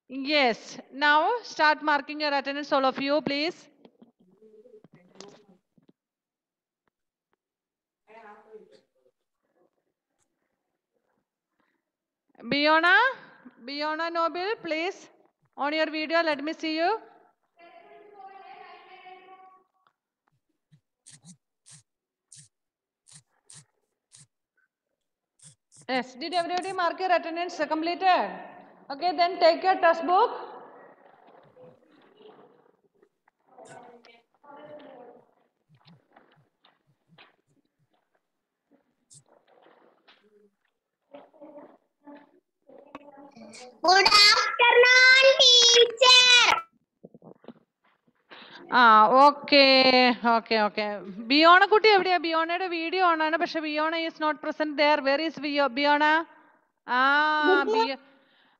Yes. Now start marking your attendance, all of you, please. Biona Noble, please. On your video, let me see you. Yes. Did everybody mark your attendance completed? Okay, then take your test book. Good afternoon, teacher. Okay. Biona Kuti every Biona video on Anna Pasha Biona is not present there. Where is Biona?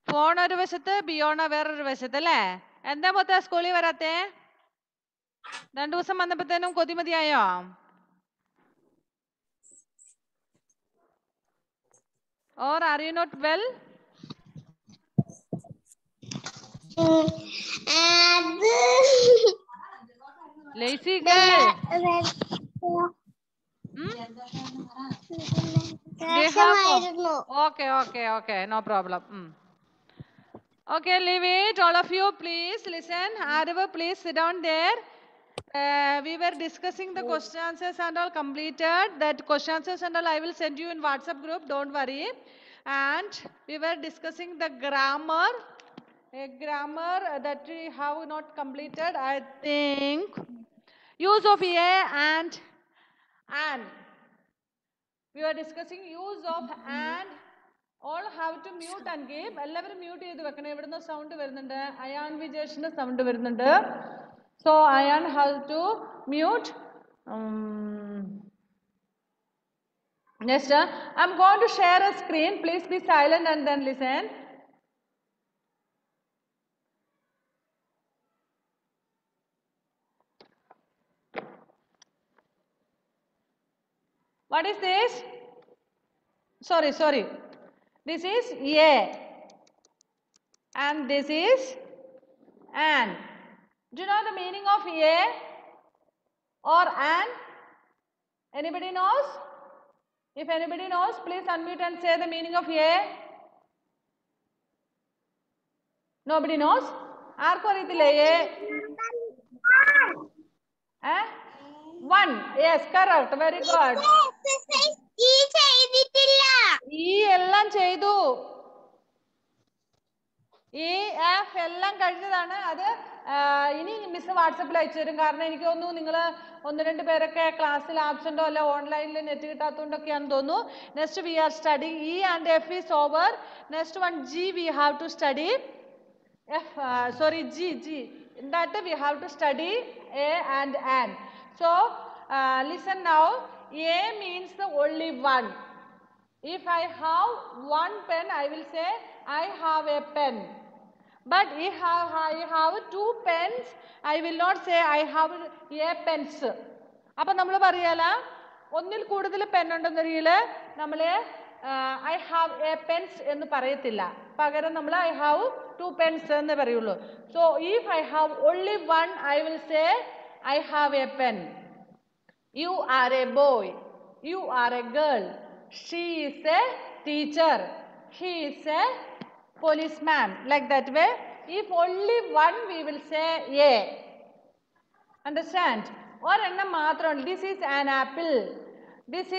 Phone or Vesate, Biona where Vesatele. And then what the school verate? Then do some Manapatanum Kodimadiaya. Or are you not well? Lazy girl. Okay. No problem. Okay, leave it. All of you, please listen. Arav, please sit down there. We were discussing the question answers and all completed. That question answers and all I will send you in WhatsApp group. Don't worry. And we were discussing the grammar. A grammar that we have not completed. I think use of a and an. We were discussing use of and. All have to mute and give. Everyone mute ചെയ്തു വെക്കണം. ഇവിടുന്ന് sound വരുന്നുണ്ട്. Ayan Vijeshന്റെ sound വരുന്നുണ്ട്. So Ayan has to mute. Next, I'm going to share a screen. Please be silent and then listen. What is this? Sorry. This is a. And this is an. Do you know the meaning of a or an? Anybody knows? If anybody knows, please unmute and say the meaning of a. Nobody knows? Arko ariyilla a? One. Yes, correct. Very good. E ചെയ്തിട്ടില്ല. E എല്ലാം ചെയ്തു. E F എല്ലാം കഴിഞ്ഞതാണ്. അത് ഇനി miss വാട്സപ്പിൽ അയച്ചു തരും. കാരണം എനിക്ക് തോന്നുന്നു നിങ്ങൾ 1-2 പേരൊക്കെ ക്ലാസ്സിൽ ആബ്സെന്റോ അല്ല ഓൺലൈനിൽ നെറ്റ് കിട്ടാത്തതുകൊണ്ടൊക്കെയാണെന്ന് തോന്നുന്നു. Next we are studying E and F is over. Next one G we have to study. G. In that we have to study A and an. So listen now. A means the only one. If I have one pen, I will say I have a pen. But if I have 2 pens, I will not say I have a pens. അപ്പോൾ നമ്മൾ പറയല ഒന്നിൽ കൂടുതൽ pen ഉണ്ടെന്നറിയിൽ നമ്മൾ I have a pens എന്ന് പറയത്തില്ല. പകരം നമ്മൾ I have 2 pens എന്ന് പറയുള്ളൂ. So if I have only one, I will say I have a pen. You are a boy. You are a girl. She is a teacher. He is a policeman. Like that way. If only one, we will say a. Understand? Or this is an apple. This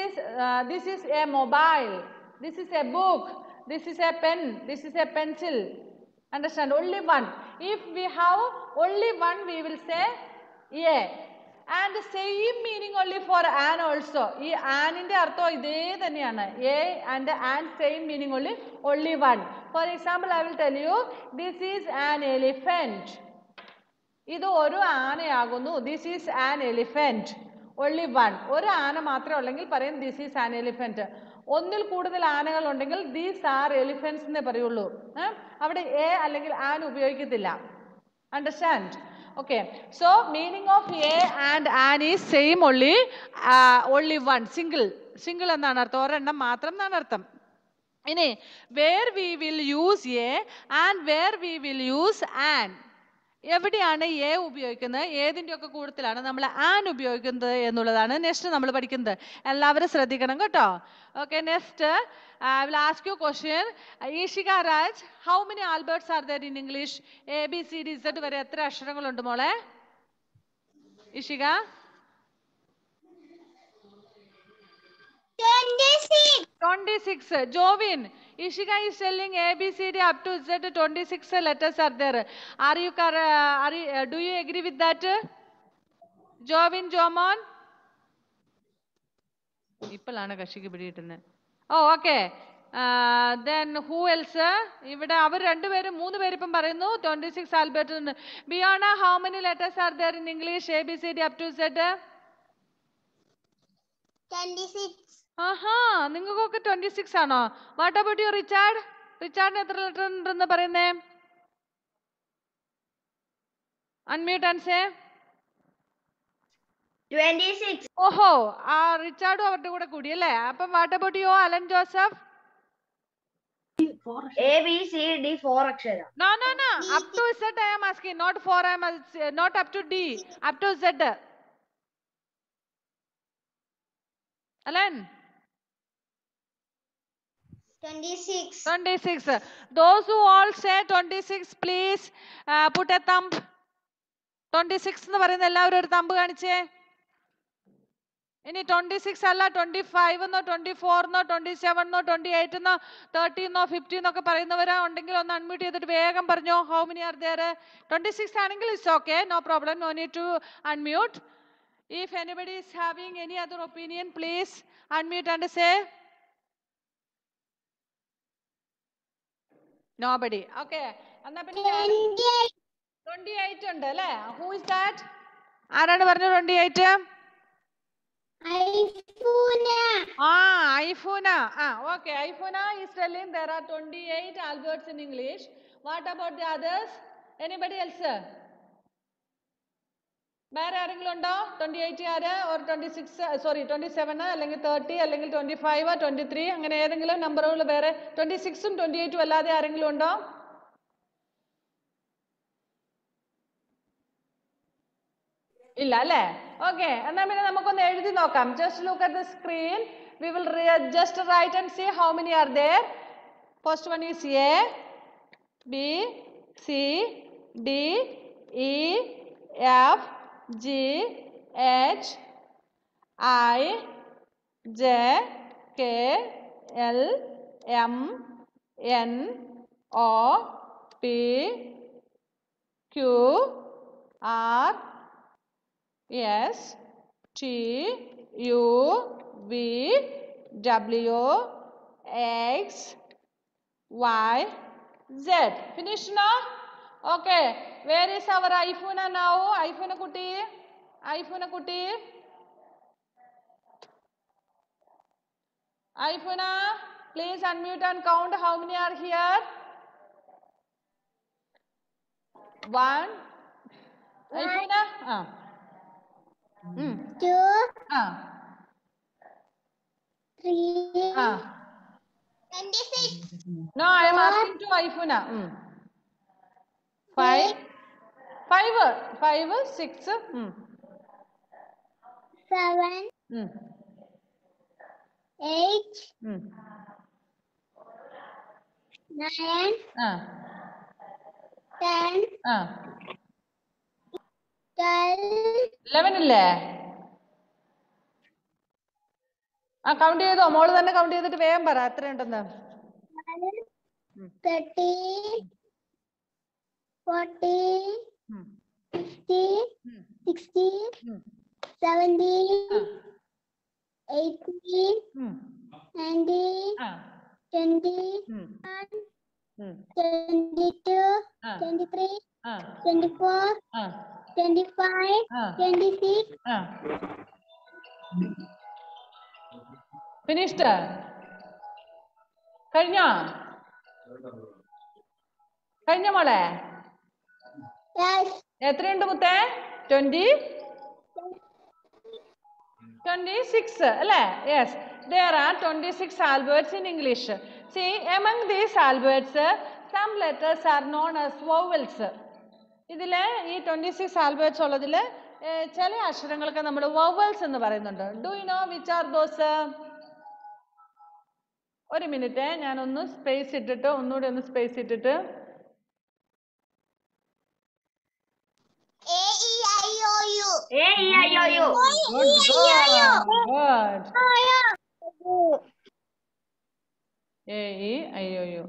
is a mobile. This is a book. This is a pen. This is a pencil. Understand? Only one. If we have only one, we will say a. And the same meaning only for an also. This an inde artham idhe thaneyana. A and an same meaning only one. For example, I will tell you, this is an elephant. Idu oru aanayagunu. This is an elephant. Only one. Oru aana മാത്രമേ ഉള്ളെങ്കിൽ പറയും this is an elephant. ഒന്നിൽ കൂടുതൽ ആനകൾ ഉണ്ടെങ്കിൽ these are elephants എന്നേ പറയുള്ളൂ. അവിടെ a അല്ലെങ്കിൽ an ഉപയോഗിക്കത്തില്ല. Understand? Okay. So meaning of a and an is same only one. Single എന്നാണ് അർത്ഥം. ഒരെണ്ണം മാത്രം എന്നാണ് അർത്ഥം. ഇനി where we will use use a and where we will use an. എവിടെയാണ് എ ഉപയോഗിക്കുന്നത്, ഏതിൻ്റെയൊക്കെ കൂട്ടത്തിലാണ് നമ്മൾ ആൻ ഉപയോഗിക്കുന്നത് എന്നുള്ളതാണ് നെക്സ്റ്റ് നമ്മൾ പഠിക്കുന്നത്. എല്ലാവരും ശ്രദ്ധിക്കണം കേട്ടോ. Okay, next I will ask you a question. Ishika Raj, how many alphabets are there in English? A, B, C, D, Z വരെ എത്ര അക്ഷരങ്ങളുണ്ട് മോളെ? Ishika? 26. Jovin, Ishika is telling A, B, C, D up to Z 26 letters are there. Are you do you agree with that? Jovin, Jomon? ഇപ്പോഴാണ് കക്ഷിക്ക് പിടികിട്ടുന്നത്. ഓ okay, then who else? ഇവിടെ അവർ രണ്ടുപേരും 3 പേര് ഇപ്പം പറയുന്നു 26 Albert ഉണ്ട്. Biona, how many letters are there in English? A, B, C, D up to Z? 26. ആഹാ, നിങ്ങൾക്കൊക്കെ 26 ആണോ? What about you Richard? റിച്ചാർഡിന് എത്ര ലെറ്റർ ഉണ്ടെന്ന് പറയുന്നേ? Unmute and say. 26. ഓഹോ, ആ റിച്ചാർഡും അവരുടെ കൂടെ കൂടി അല്ലേ? അപ്പം what about you Alan Joseph? A, B, C, D 4 അക്ഷരം. No, no, no. Up to Z I am asking, not 4 I am not up to D. Up to Z. Alan? 26. 26. Those who all say 26, please put a thumb. 26 എന്ന് പറയുന്ന എല്ലാവരും ഒരു thumb കാണിച്ചേ. ഇനി 26 അല്ല 25 എന്നോ 24 എന്നോ 27 എന്നോ 28 എന്നോ 30 എന്നോ 50 എന്നൊക്കെ പറയുന്നവരാ ഉണ്ടെങ്കിൽ ഒന്ന് അൺമ്യൂട്ട് ചെയ്തിട്ട് വേഗം പറഞ്ഞോ. How many R there? 26 ആണെങ്കിൽ it's okay, no problem, no need to unmute. If anybody is having any other opinion please unmute and say. Nobody. Okay, എന്നാ പിന്നെ 28 ഉണ്ട് അല്ലേ? Who is that? ആരാണ് പറഞ്ഞത് 28? Ifuna. Okay. Ifuna is telling there are 28 alphabets in English. What about the others? Anybody else? വേറെ ആരെങ്കിലും ഉണ്ടോ? 28 ആര്? or 27 അല്ലെങ്കിൽ 30 അല്ലെങ്കിൽ 25 23 അങ്ങനെ ഏതെങ്കിലും നമ്പറുകൾ വേറെ 26ഉം 28ഉം അല്ലാതെ ആരെങ്കിലും ഉണ്ടോ? ഇല്ല അല്ലേ? ഓക്കെ, എന്നാൽ പിന്നെ നമുക്കൊന്ന് എഴുതി നോക്കാം. Just look at the screen. We will just write and see how many are there. First one is A, B, C, D, E, F, G, H, I, J, K, L, M, N, O, P, Q, R, S, T, U, V, W, X, Y, Z. Finished now? Okay. Where is our Ifuna now? Ifuna Kuti? Ifuna Kuti? Ifuna, please unmute and count how many are here. 1. Ifuna? 2. 3. 26. No, I am asking to Ifuna. 5. 5, 6. 7. 8. 9. 10. 12. 11 ഇല്ലേ? Count ചെയ്തോ? മോള് തന്നെ count ചെയ്തിട്ട് വേഗം പറ എത്രയുണ്ടെന്ന്. 13, 14, 15, 16, 17, 18, 19, 20, 22, 23, 24, 25, 26. Finished? കഴിഞ്ഞോ? കഴിഞ്ഞ മോളെ? Yes. എത്രയുണ്ട് മുത്തേ? 26 അല്ലേ? Yes, there are 26 alphabets in English. See, among these alphabets, some letters are known as vowels. ഇതിൽ ഈ 26 ആൽഫബറ്റ്സ് ഉള്ളതിൽ ചില അക്ഷരങ്ങൾക്ക് നമ്മൾ വവൽസ് എന്ന് പറയുന്നുണ്ട്. Do you know which are those? ഒരു മിനിറ്റ്, ഞാനൊന്ന് സ്പേസ് ഇട്ടിട്ട് ഒന്നുകൂടി ഒന്ന് സ്പേസ് ഇട്ടിട്ട് A-E-I-O-U.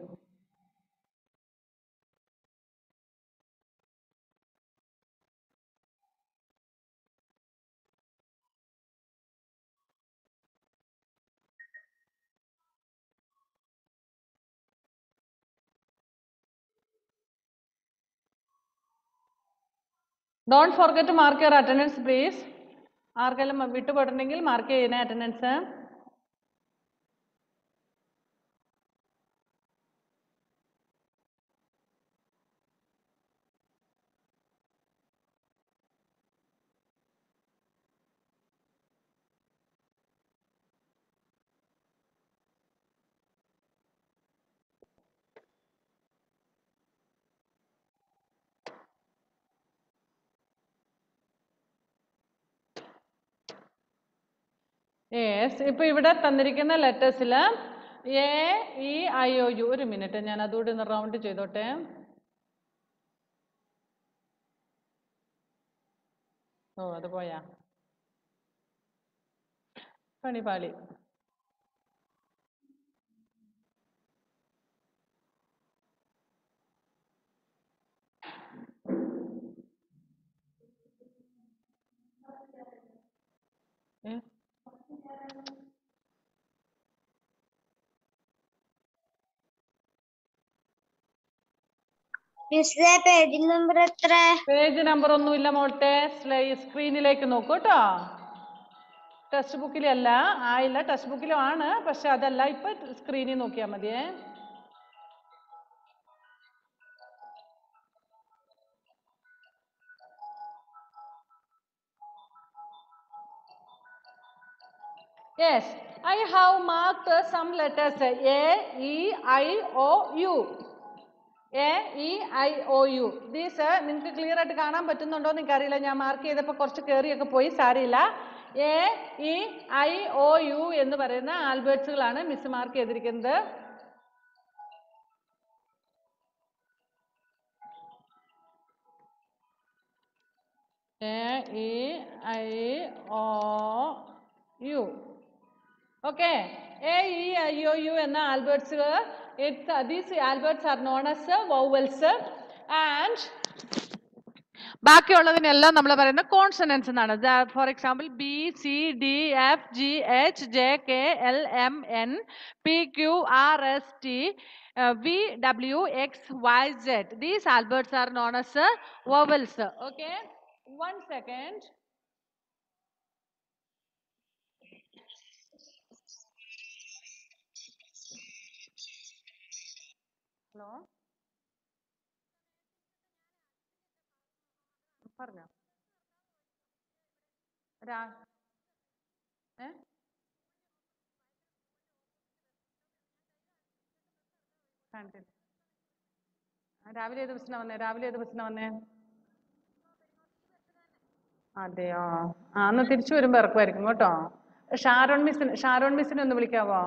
Don't forget to mark your attendance, please. ആർക്കെല്ലാം വിട്ടുപോയിട്ടുണ്ടെങ്കിൽ മാർക്ക് ചെയ്യണേ അറ്റൻഡൻസ്. യെസ്, ഇപ്പൊ ഇവിടെ തന്നിരിക്കുന്ന ലെറ്റേഴ്സിൽ A-E-I-O-U. ഒരു മിനിറ്റ്, ഞാൻ അതുകൂടി ഒന്ന് റൗണ്ട് ചെയ്തോട്ടെ. ഓ, അത് പോയാ പണിപാളി. പേജ് നമ്പർ എത്ര? പേജ് നമ്പർ ഒന്നുമില്ല മോട്ടെ, സ്ക്രീനിലേക്ക് നോക്കൂ കേട്ടോ. ടെക്സ്റ്റ് ബുക്കിലല്ല, ആയില്ല, ടെക്സ്റ്റ് ബുക്കിലും ആണ്, പക്ഷെ അതല്ല, ഇപ്പൊ സ്ക്രീനിൽ നോക്കിയാൽ മതിയേ. Yes, I have marked some letters A-E-I-O-U. A-E-I-O-U. These നിങ്ങൾക്ക് ക്ലിയർ ആയിട്ട് കാണാൻ പറ്റുന്നുണ്ടോ എന്ന് എനിക്കറിയില്ല, ഞാൻ മാർക്ക് ചെയ്തപ്പോൾ കുറച്ച് കയറിയൊക്കെ പോയി, സാരിയില്ല. A-E-I-O-U എന്ന് പറയുന്ന ആൽഫബറ്റ്സുകളാണ് മിസ് മാർക്ക് ചെയ്തിരിക്കുന്നത്. A-E-I-O-U. Okay, A-E-I-O-U എന്ന ആൽഫബറ്റ്സുകൾ, these alphabets are known as vowels, and ബാക്കിയുള്ളതിനെല്ലാം നമ്മൾ പറയുന്ന കോൺസണൻസ് എന്നാണ്. For example B-C-D-F-G-H-J-K-L-M-N P-Q-R-S-T V-W-X-Y-Z. These alphabets are known as vowels. Okay, 1 second. Hello, പറഞ്ഞോ. രാവിലെ ഏത് ബസ്സിനാ വന്നേ? അതെയോ, അന്ന് തിരിച്ചു വരുമ്പോ ഇറക്കുമായിരിക്കും കേട്ടോ. ഷാരോൺ മിസ്സിനെ ഒന്ന് വിളിക്കാവോ?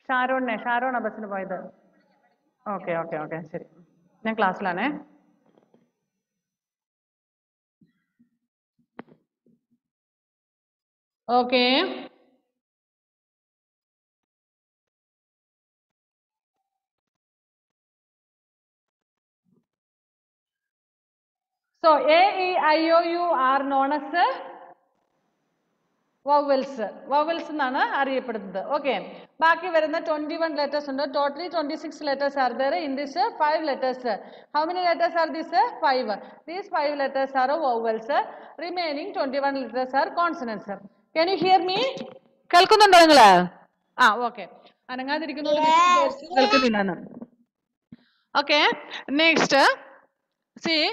ഷാരോണാ ബസ്സിന് പോയത്. ഓക്കെ, ശരി, ഞാൻ ക്ലാസ്സിലാണേ. Okay, so A-E-I-O-U are known as vowels എന്നാണ് അറിയപ്പെടുന്നത്. ഓക്കെ, ബാക്കി വരുന്ന 21 letters ഉണ്ട്. Totally 26 letters are there. In this 5 letters. How many letters are this? 5. These 5 letters are vowels. Remaining 21 letters are consonants. Can you hear me? കേൾക്കുന്നുണ്ടോ നിങ്ങള്? Okay, അനങ്ങാതിരിക്കുന്നോണ്ട് കേൾക്കുന്നില്ലെന്ന്. Okay, next, see,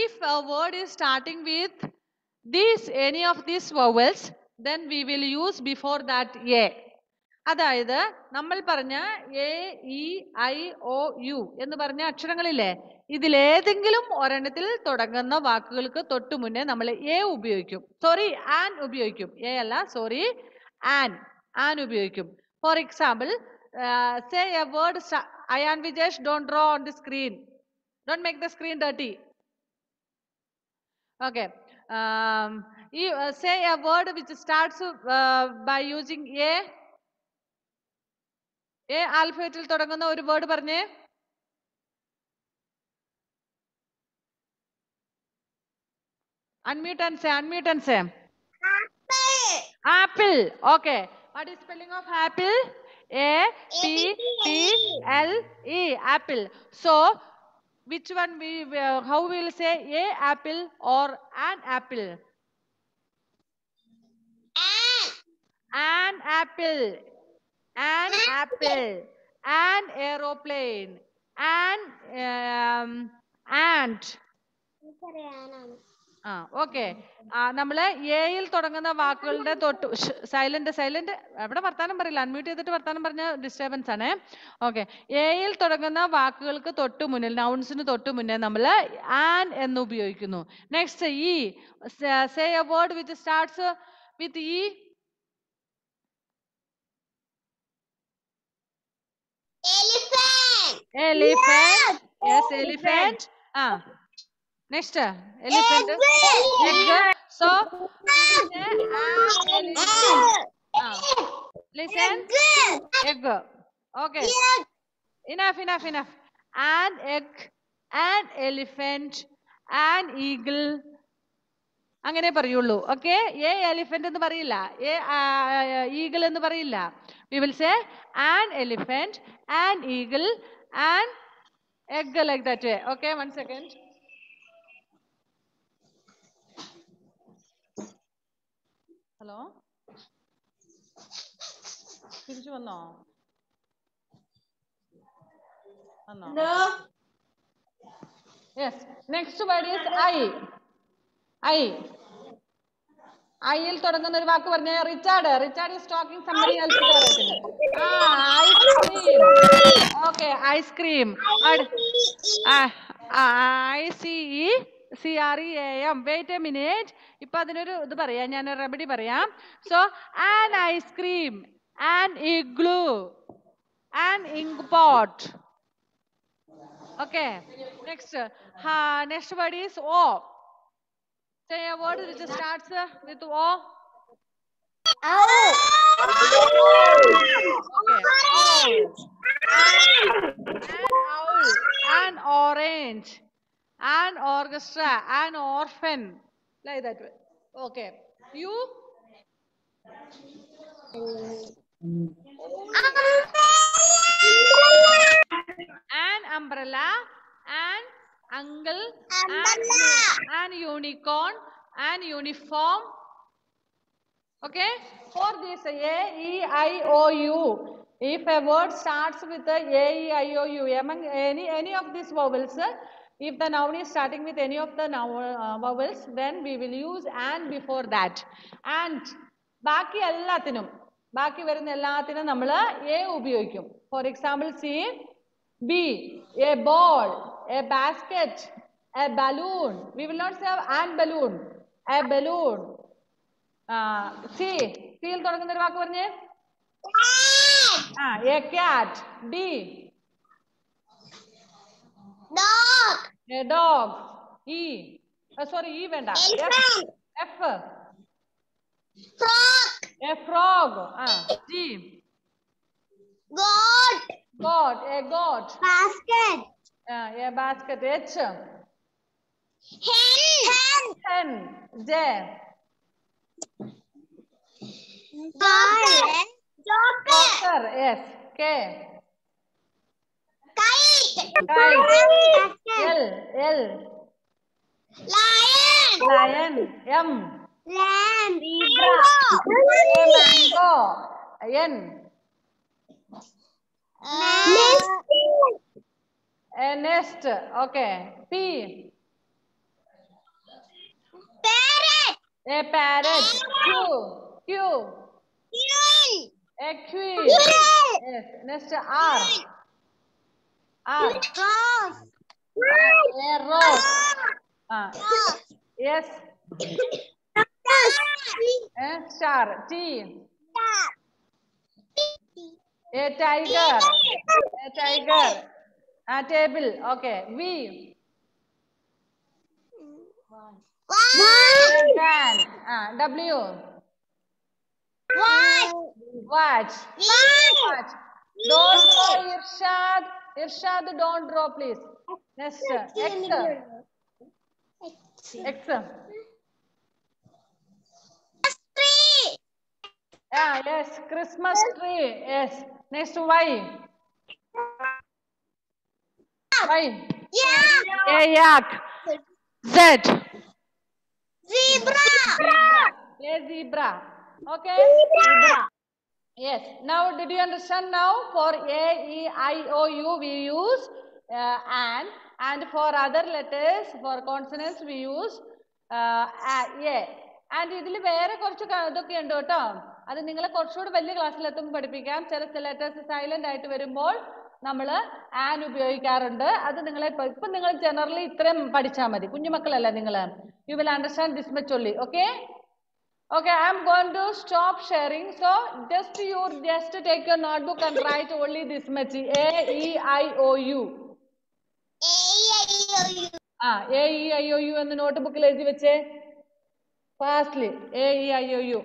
if a word is starting with any of these vowels, then we will use before that A. അതായത് നമ്മൾ പറഞ്ഞ A E I O U എന്ന് പറഞ്ഞ അക്ഷരങ്ങളില്ലേ, ഇതിലേതെങ്കിലും ഒരെണ്ണത്തിൽ തുടങ്ങുന്ന വാക്കുകൾക്ക് തൊട്ടു മുന്നേ നമ്മൾ എ ഉപയോഗിക്കും. സോറി, ആൻ ഉപയോഗിക്കും. എ അല്ല, സോറി, ആൻ ഉപയോഗിക്കും. For example, say A word. Ayan Vijesh, don't draw on the screen. Don't make the screen dirty. Okay. Say a word which starts by using A. A alphabetil തുടങ്ങുന്ന ഒരു word പറഞ്ഞേ. Unmute and say. Apple. Okay. What is spelling of apple? A-P-P-L-E. Apple. So, which one how we will say a apple or an apple? An apple. An apple. An aeroplane. An ant. Okay. നമ്മള് എയിൽ തുടങ്ങുന്ന വാക്കുകളുടെ തൊട്ട് silent എവിടെ വർത്താനം പറയില്ല, unmute ചെയ്തിട്ട് വർത്താനം പറഞ്ഞ ഡിസ്റ്റർബൻസ് ആണ്. ഓക്കെ. എയിൽ തുടങ്ങുന്ന വാക്കുകൾക്ക് തൊട്ട് മുന്നിൽ, നൗൺസിന് തൊട്ട് മുന്നേ നമ്മൾ ആൻ എന്ന് ഉപയോഗിക്കുന്നു. Next E. Say A word which starts with E. Elephant. Yes, elephant. Next, elephant. Egg. So, listen. Egg. Okay. Enough. An egg, an elephant, an eagle. അങ്ങനെ പറയുള്ളൂ. ഓക്കെ. എ എലിഫന്റ് എന്ന് പറയില്ല, എ ഈഗിൾ എന്ന് പറയില്ല. We will say an elephant, an eagle, an egg, like that way. Okay, 1 second. Hello, തിരിച്ചു വന്നോ? Yes. Next word is I. ഐയിൽ തുടങ്ങുന്ന ഒരു വാക്ക് പറഞ്ഞ Richard is talking somebody else. Ice cream. Okay, ice cream. ICECREAM. Wait a minute. ഇപ്പൊ അതിനൊരു ഇത് പറയാം, ഞാൻ റെമഡി പറയാം. So an ice cream, an igloo, an ink pot. Okay. Next word is O. Say a word which starts with O. Okay. An owl, an orange, an orchestra, an orphan, like that way. Okay. You? An umbrella, an uncle, an unicorn, an uniform. Okay. For this A, E, I, O, U, if a word starts with A, E, I, O, U, among any of these vowels, if the noun is starting with any of the vowels, then we will use an before that. And ബാക്കി വരുന്ന എല്ലാത്തിനും നമ്മൾ A ഉപയോഗിക്കും. For example, see, B, a ball, a basket, a balloon. We will not say an balloon, a balloon. C യിൽ തുടങ്ങുന്ന ഒരു വാക്ക് പറഞ്ഞേ. A cat. D, dog, a dog. E, sorry, E വേണ്ട. F, frog, a frog. G, goat, a goat. Basket, a basket. H, hen. J, joker. Yes. K, kite. L, lion. M, lamb. Mango. N, a nest. Okay. P, parrot. A parrot. Q, A queen. Yes. Next R. R. Rose. A rose. Yes. A star. T. A tiger. A tiger. A table. Okay. V. A van. W. Watch. Watch. Don't draw, Irshad. Irshad, don't draw, please. Next. X. X. Yes. Christmas tree. Yes. Next. Y. Y. A yak. Z. Zebra. A zebra. Okay. Zebra. Yes. Now, did you understand now? For A, E, I, O, U, we use and for other letters, for consonants, we use A. And ഇതിൽ വേറെ കുറച്ച് ഇതൊക്കെ ഉണ്ട് കേട്ടോ. അത് നിങ്ങളെ കുറച്ചുകൂടി വലിയ ക്ലാസ്സിൽ എത്തുമ്പോൾ പഠിപ്പിക്കാം. ചില ലെറ്റേഴ്സ് സൈലന്റ് ആയിട്ട് വരുമ്പോൾ നമ്മൾ ആൻ ഉപയോഗിക്കാറുണ്ട്. അത് നിങ്ങളെ ഇപ്പം നിങ്ങൾ ജനറലി ഇത്രയും പഠിച്ചാൽ മതി. കുഞ്ഞുമക്കളല്ല നിങ്ങൾ. You will understand this much only. Okay. Okay, I am going to stop sharing. So just take your notebook and write only this much. A, E, I, O, U. A, E, I, O, U എന്ന് നോട്ട്ബുക്കിൽ എഴുതി വെച്ചേ. Fastly. A, E, I, O, U.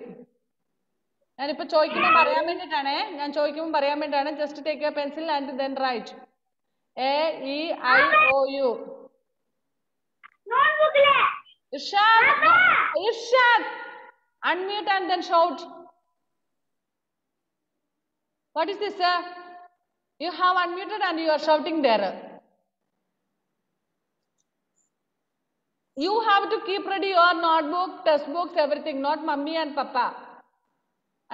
ഞാനിപ്പോൾ ചോദിക്കുമ്പോൾ പറയാൻ വേണ്ടിയിട്ടാണേ. ഞാൻ ചോദിക്കുമ്പോൾ പറയാൻ വേണ്ടിയിട്ടാണ്. Just take your pencil and then write. A, E, I, O, U. Irshad. Irshad. Unmute and then shout. What is this, sir? You have unmuted and you are shouting there. You have to keep ready your notebook, textbooks, everything, not mummy and papa.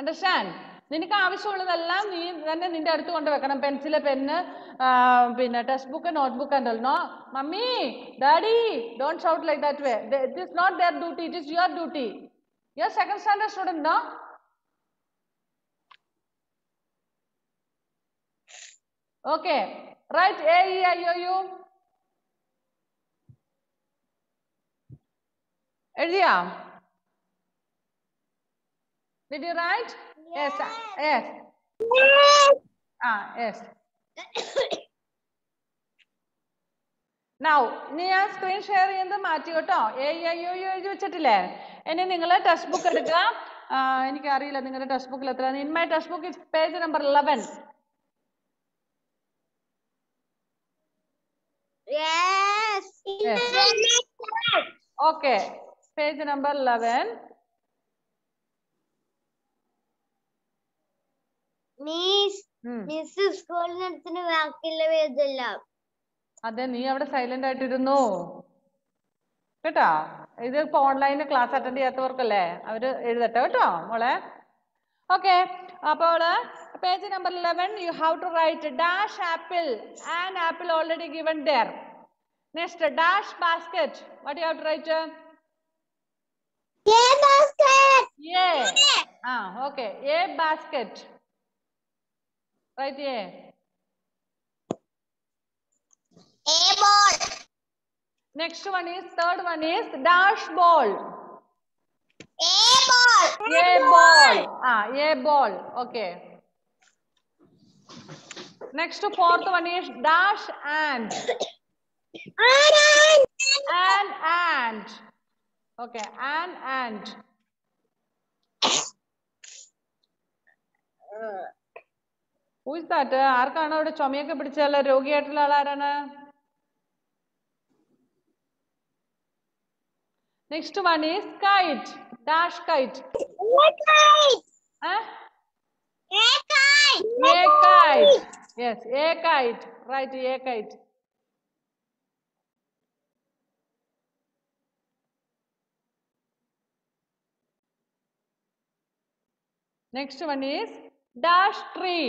Understand? നിനക്ക് ആവശ്യമുള്ളതെല്ലാം നീ തന്നെ നിന്റെ അടുത്ത് കൊണ്ട് വെക്കണം. Pencil, pen, പിന്നെ text book, notebook and all. No, mummy, daddy, don't shout like that way. It is not their duty, it is your duty. You're second standard student, no? Okay. Write A, E, I, O, U. Edia. Did you write? Yes. Yes. Yes. Now, നീ ആ screen share ചെയ്യുന്നത് മാറ്റി കേട്ടോ. A, E, I, O, U എഴുതി വെച്ചിട്ടില്ലേ? ഇനി നിങ്ങൾ text book എടുക്കുക. എനിക്കറിയില്ല നിങ്ങളുടെ ടെക്സ്റ്റ് ബുക്കിൽ എത്ര. In my text book is page number 11. Yes. Okay. Page number 11. Miss സ്കൂളിന് ബാക്കിയുള്ള പേജല്ല. അതെ, നീ അവിടെ സൈലന്റ് ആയിട്ടിരുന്നു കേട്ടോ. ഇത് ഇപ്പൊ ഓൺലൈനിൽ ക്ലാസ് അറ്റൻഡ് ചെയ്യാത്തവർക്കല്ലേ, അവര് എഴുതട്ടെ കേട്ടോ മോളെ. ഓക്കെ. അപ്പോൾ page number 11 you have to write dash apple. An apple already given there. Next, dash basket. What you have to write? A basket. Okay. A basket. Write A. A ball. Next one is, third one is dash ball. A ball. A ball. A ball. Okay. Next, fourth one is dash ant. An ant. Okay, an ant. Who is that? ആർക്കാണ് അവിടെ ചുമയൊക്കെ പിടിച്ചുള്ള രോഗിയായിട്ടുള്ള ആളാരാണ്? Next one is kite. Dash kite. A kite. A kite. A kite. Yes, a kite. Right, a kite. Next one is dash tree.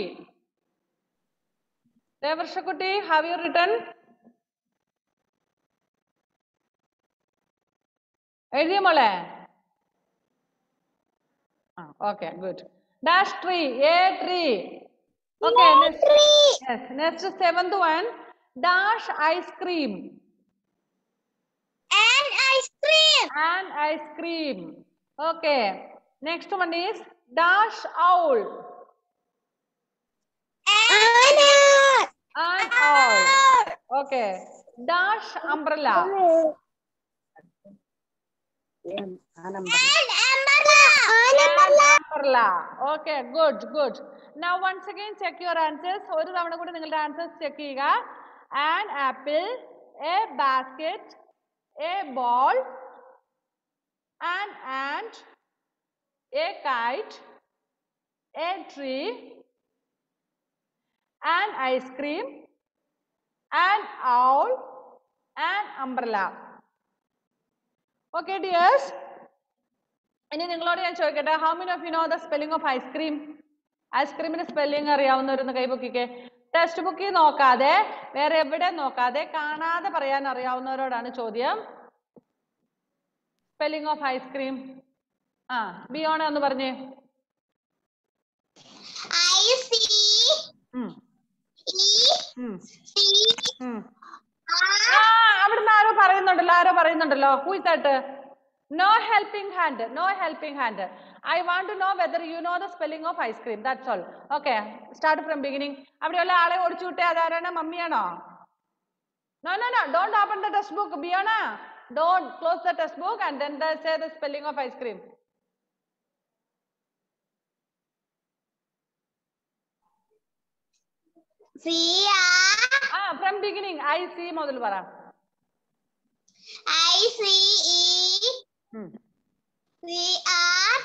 Devarshakuti, have you written? എഴുതിയ മോളെ? Okay, good. Dash tree. A tree. Okay. Next. Yes. Next 7th one. Dash ice cream. An ice cream. An ice cream. Okay. Next one is dash owl. An owl. Okay. Dash umbrella. An umbrella. Umbrella. Okay, good, good. Now once again check your answers. ഒരു തവണ കൂടി നിങ്ങളുടെ answers check ചെയ്യുക. An apple, a basket, a ball, an ant, a kite, a tree, an ice cream, an owl, an umbrella. Okay, dears. ഇനി നിങ്ങളോട് ഞാൻ ചോദിക്കട്ടെ, how many of you know the spelling of ice cream? ഐസ്ക്രീമിന്റെ spelling അറിയാവുന്നവരൊന്ന് കൈപൊക്കിക്കേ. Text ബുക്കിൽ നോക്കാതെ വേറെ എവിടെ നോക്കാതെ കാണാതെ പറയാൻ അറിയാവുന്നവരോടാണ് ചോദ്യം. Spelling of ice cream. ആ ബിയോണ ഒന്ന് പറഞ്ഞേ. അവിടുന്ന് ആരോ പറയുന്നുണ്ടല്ലോ. Who is that? No helping hand. No helping hand. I want to know whether you know the spelling of ice cream. That's all. Okay. Start from beginning. അവിടെയുള്ള ആളെ ഓടിച്ചു വിട്ടേ അതാരാണ്? മമ്മിയാണോ? No. Don't open the test book, Biona. Don't close the test book and then say the spelling of ice cream. From beginning. I see model vara. I see C-R.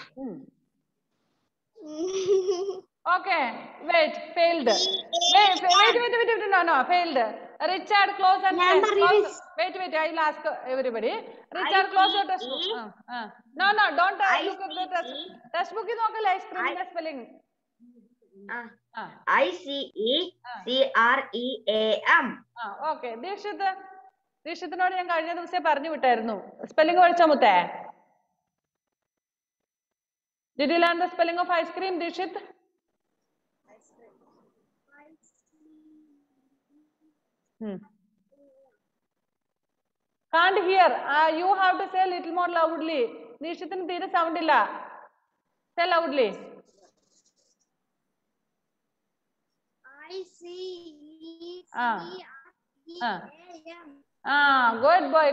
Okay. Wait. Failed. Wait. No. Failed. Richard, close and close. Wait. I'll ask everybody. Richard, close your test book. No. Don't look at the test book. Is not ice cream spelling. ICECREAM. Okay. ദീക്ഷിത്തിനോട് ഞാൻ കഴിഞ്ഞ ദിവസം പറഞ്ഞു വിട്ടായിരുന്നു. Spelling പഠിച്ചോ മുത്തേ? Did you learn the spelling of ice cream, Dikshit? Can't hear. You have to say a little more loudly. Dikshitinu തീരെ sound ഇല്ല. Say loudly.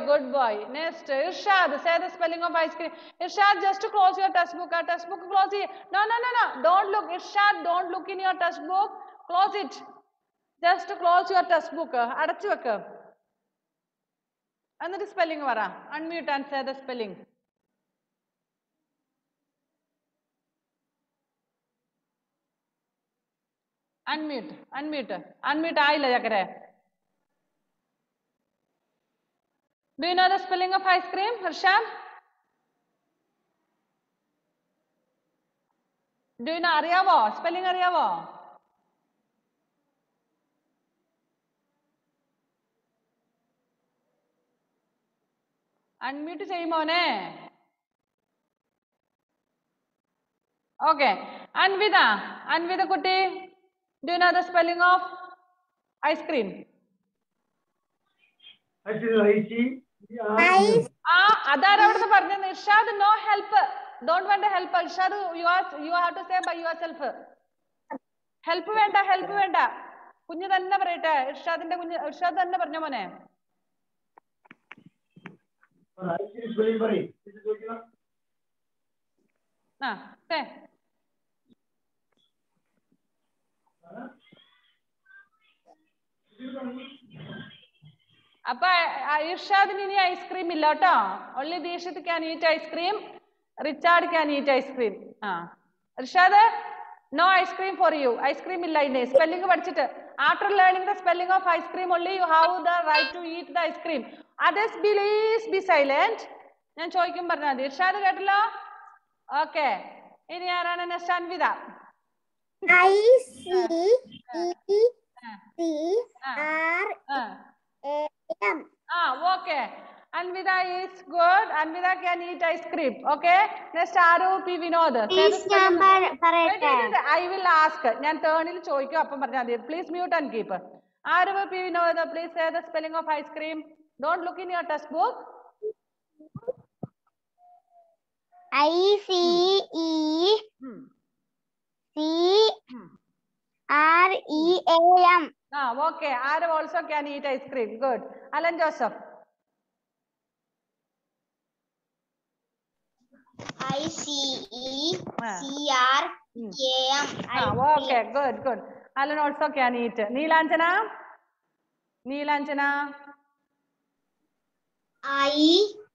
Good boy. Next, Irshad, say the spelling of ice cream. Irshad, just to close your test book. Test book close it. No. Don't look. Irshad, don't look in your test book. Close it. Just to close your test book. അടച്ചു വെക്ക്. എന്നിട്ട് spelling പറ. Unmute and say the spelling. Unmute ആയില്ല ചക്കരെ. Do you know the spelling of ice cream, Irshad? Do you know അറിയാവോ? Spelling അറിയാവോ? Unmute ചെയ്യുമോനെ? Okay. Anvida കുട്ടി, do you know the spelling of ice cream? അതാരാ അവിടുന്ന് പറഞ്ഞത്? Irshad, no help. Don't want to help. Irshad, you have to say by yourself. Help വേണ്ട. കുഞ്ഞ് തന്നെ പറയട്ടെ. ഇർഷാദ് തന്നെ പറഞ്ഞ മോനെ. say. അപ്പൊ ഇർഷാദിന് ഇനി ഐസ്ക്രീം ഇല്ല കേട്ടോ. only Dikshit can eat ice cream. Richard can eat ice cream. Irshad, no ice cream for you. ice cream ഇല്ല ഇനി. സ്പെല്ലിംഗ് പഠിച്ചിട്ട് after learning the spelling of ice cream only you have the right to eat the ice cream. Others please be silent. ഞാൻ ചോദിക്കും പറഞ്ഞാൽ മതി. ഇർഷാദ് കേട്ടല്ലോ? Okay. ഇനി ആരാണ്? Next Anvitha. ICECRAM. Okay. Anvida is good. Anvida can eat ice cream. Okay. Next, Aru P. Vinod. Say the spelling. Wait. I will ask. ഞാൻ ടേണിൽ ചോദിക്കും അപ്പം പറഞ്ഞാൽ മതി. Please mute and keep. Aru P. Vinod, please say the spelling of ice cream. Don't look in your textbook. ICECREAM. Okay. Aru also can eat ice cream. Good. Alan Joseph. ICECREAM. Okay. Good. Alan also can eat. Neelanjana. ICECREAM.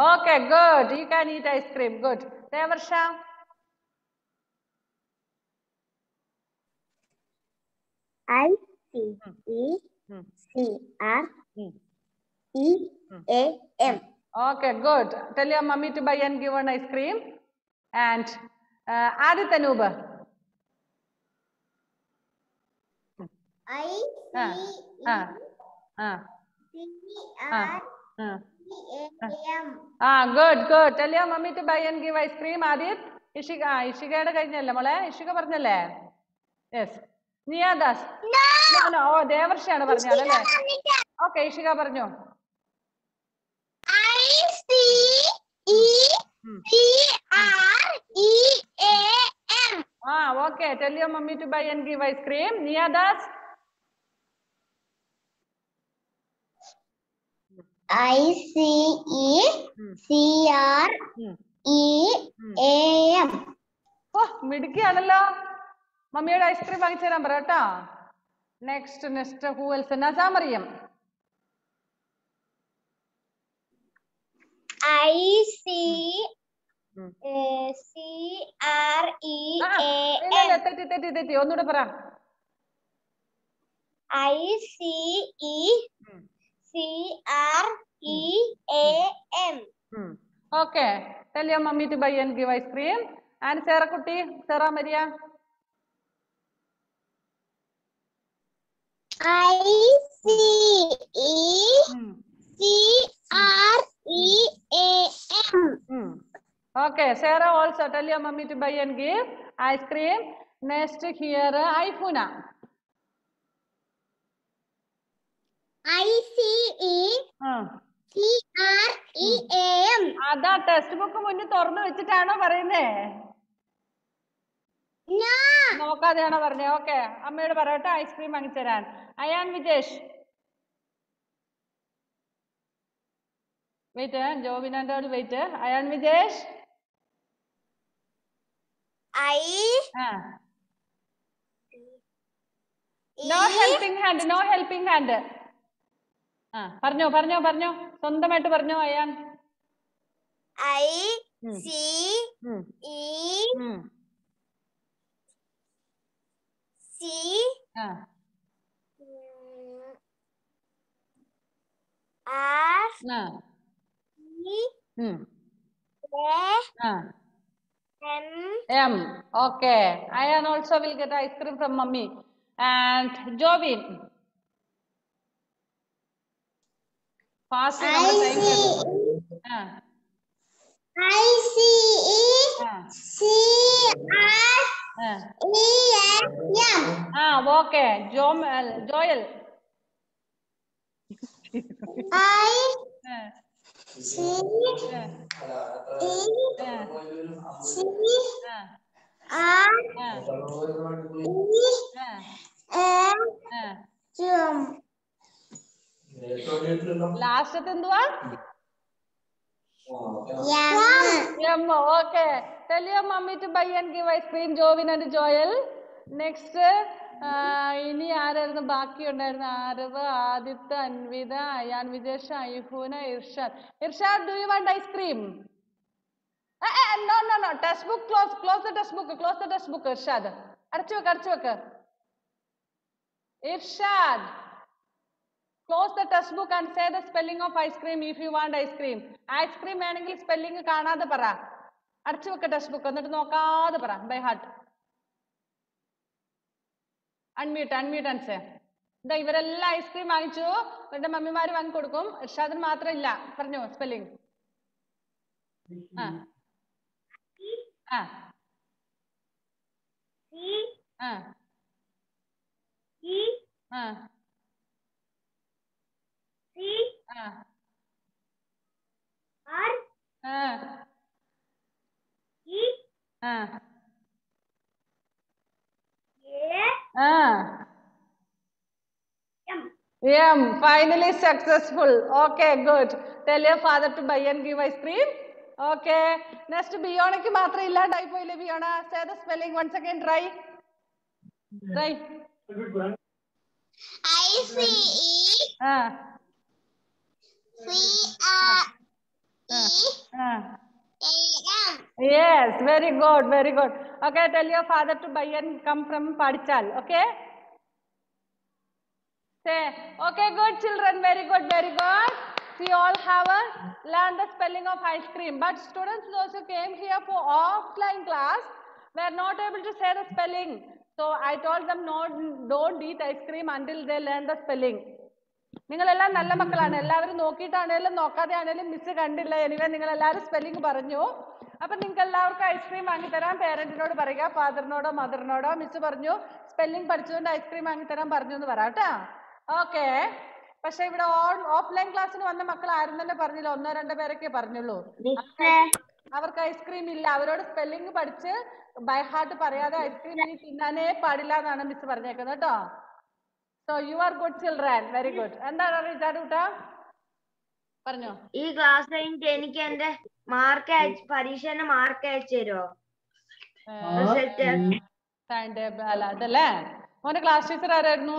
Okay, good. You can eat ice cream. Good. Devarsha. ICECREAM. Okay, good. Tell your mummy to buy and give one ice cream. And Adit Anub. Good. Tell your mummy to buy and give ice cream, Adit. Ishikയുടെ കഴിഞ്ഞല്ലേ മോളെ? ഇഷിക പറഞ്ഞല്ലേ? Yes. Niyadas. No. Oh, ദേവർഷയാണ് പറഞ്ഞത് അല്ലേ? Okay, Ishika പറഞ്ഞു. ICECREAM. Okay. Tell your mummy to buy and give ice cream. Niyadas. ICECREAM. Oh, മിടുക്കിയാണല്ലോ. മമ്മിയുടെ ice cream വാങ്ങിച്ചു തരാൻ പറ കേട്ടോ. Next who else? നസാമറിയം. ICECREAM. തെറ്റി ഒന്നുകൂടെ പറ. ICECREAM. Okay. Tell your mummy to buy and give ice cream. And Sarah Kutti, Sarah Maria. ICECREAM. Okay. Sarah also tell your mummy to buy and give ice cream. Next here, Aifuna. ICECREAM. അതാ text book മുന്നിൽ തുറന്നു വെച്ചിട്ടാണോ പറയുന്നേ? നോക്കാതെയാണോ പറഞ്ഞേ? Okay, അമ്മയോട് പറയട്ടെ ice cream വാങ്ങിച്ചു തരാൻ. Ayan Vijesh. Wait, ജോബിനോട് wait. Ayan Vijesh. No helping hand. പറഞ്ഞോ സ്വന്തമായിട്ട് പറഞ്ഞോ Ayan. M. Okay. Ayan also will get ice cream from mummy. And Jovin. Fast. Okay. Joel. Last എന്തുവാ? Okay. Tell your mummy to buy and give ice cream, Jovin and Joel. Next, ഇനി ആരായിരുന്നു ബാക്കി ഉണ്ടായിരുന്ന? Aarav, Aditya, Anvitha, Ayan Vijesh, ഐഫൂന, Irshad. Do you want ice cream? No. Textbook close the textbook. Irshad. അടച്ചു വെക്ക്. Irshad. Close the textbook and say the spelling of ice cream if you want ice cream. Ice cream വേണമെങ്കിൽ spelling കാണാതെ പറ. അടച്ചു വെക്ക ടെക്സ്റ്റ് ബുക്ക്, എന്നിട്ട് നോക്കാതെ പറ by heart. Unmute and say. ഇവരെല്ലാം ഐസ്ക്രീം വാങ്ങിച്ചു. ഇവരുടെ മമ്മിമാര് വാങ്ങി കൊടുക്കും. ഇർഷാദിന് മാത്രം ഇല്ല. പറഞ്ഞോ spelling. Finally successful. Okay, good. Tell your father to buy and give ice cream. Okay. Next, Biyonaki matra illa type hoile Biyona. Say the spelling once again. Try. Yes, very good, very good. Okay, tell your father to buy and come from Padichal. Okay. Say, okay, good children, very good, very good. We all have learned the spelling of ice cream. But students those who came here for offline class were not able to say the spelling. So I told them don't eat ice cream until they learn the spelling. നിങ്ങളെല്ലാം നല്ല മക്കളാണ്. എല്ലാവരും നോക്കിയിട്ടാണേലും നോക്കാതെ ആണേലും miss കണ്ടില്ല. Anyway നിങ്ങൾ എല്ലാവരും spelling പറഞ്ഞു. അപ്പൊ നിങ്ങൾക്ക് എല്ലാവർക്കും ഐസ്ക്രീം വാങ്ങിത്തരാൻ പേരന്റിനോട് പറയുക, ഫാദറിനോടോ മദറിനോടോ മിസ് പറഞ്ഞു സ്പെല്ലിംഗ് പഠിച്ചുകൊണ്ട് ഐസ്ക്രീം വാങ്ങിത്തരാൻ പറഞ്ഞു എന്ന് പറയാം കേട്ടോ. ഓക്കെ. പക്ഷെ ഇവിടെ ഓഫ്ലൈൻ ക്ലാസ്സിന് വന്ന മക്കൾ ആരും തന്നെ പറഞ്ഞില്ല. 1-2 പേരൊക്കെ പറഞ്ഞുള്ളൂ. അവർക്ക് ഐസ്ക്രീം ഇല്ല. അവരോട് സ്പെല്ലിംഗ് പഠിച്ച് ബൈ ഹാർട്ട് പറയാതെ ഐസ്ക്രീം ഇനി തിന്നാനേ പാടില്ല എന്നാണ് മിസ് പറഞ്ഞേക്കുന്നത് കേട്ടോ. So you are good children. Very good. എന്താണ് റിജാഡൂട്ടാ പറഞ്ഞോ. ഈ ക്ലാസ് കഴിഞ്ഞിട്ട് എനിക്ക് എന്റെ പരീക്ഷന്റെ മാർക്ക് അയച്ചു തരുമോ? ടൈം ടേബിൾ അല്ല അതല്ലേ. മോന്റെ ക്ലാസ് ടീച്ചർ ആരായിരുന്നു?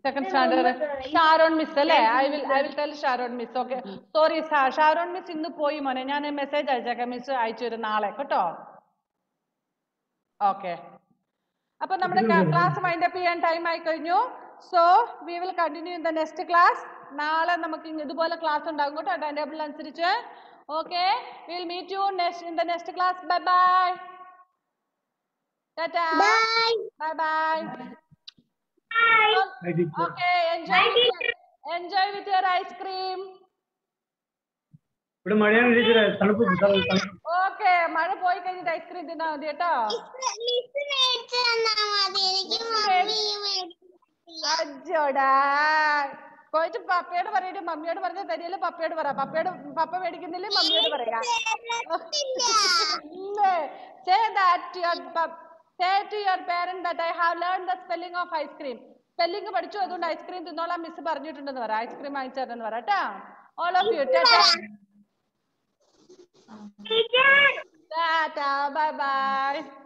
സെക്കൻഡ് സ്റ്റാൻഡേർഡ് ഷാരോൺ മിസ് അല്ലേ? I will tell Sharon miss. Okay, sorry Sharon miss ഇന്ന് പോയി മോനെ. ഞാൻ മെസ്സേജ് അയച്ചേക്കാം. മിസ് അയച്ചു തരും നാളെ കേട്ടോ. ഓക്കെ. അപ്പൊ നമ്മുടെ ക്ലാസ് വൈൻഡ് അപ്പ് ചെയ്യാൻ ടൈം ആയി കഴിഞ്ഞു. So we will continue in the next class. നാളെ നമുക്ക് ഇതുപോലെ ക്ലാസ് ഉണ്ടാകും കേട്ടോ, ടൈം ടേബിൾ അനുസരിച്ച്. Okay, we will meet you in the next class. Bye bye. ടാറ്റാ. Bye bye. Okay, enjoy with your ice cream. ഇവിടെ മഴയാണ് ടീച്ചറെ. തണുപ്പ്. ഓക്കെ, മഴ പോയി കഴിഞ്ഞിട്ട് ഐസ്ക്രീം തിന്നാ മതി കേട്ടോ. അജോടാ പോയിട്ട് പപ്പയോട് പറയട്ടെ. മമ്മിയോട് പറഞ്ഞ തരിയല്ലേ പപ്പയോട് പറ. പപ്പ മേടിക്കുന്നില്ലേ മമ്മിയോട് പറയാ. Say to your parent that I have learned the spelling of ice cream. Spelling പഠിച്ചു, അതുകൊണ്ട് ഐസ്ക്രീം തിന്നോളാം മിസ് പറഞ്ഞിട്ടുണ്ടെന്ന് പറ. ഐസ്ക്രീം വാങ്ങിച്ചതെന്ന് പറ കേട്ടോ. All of you. Ta-ta. Bye bye.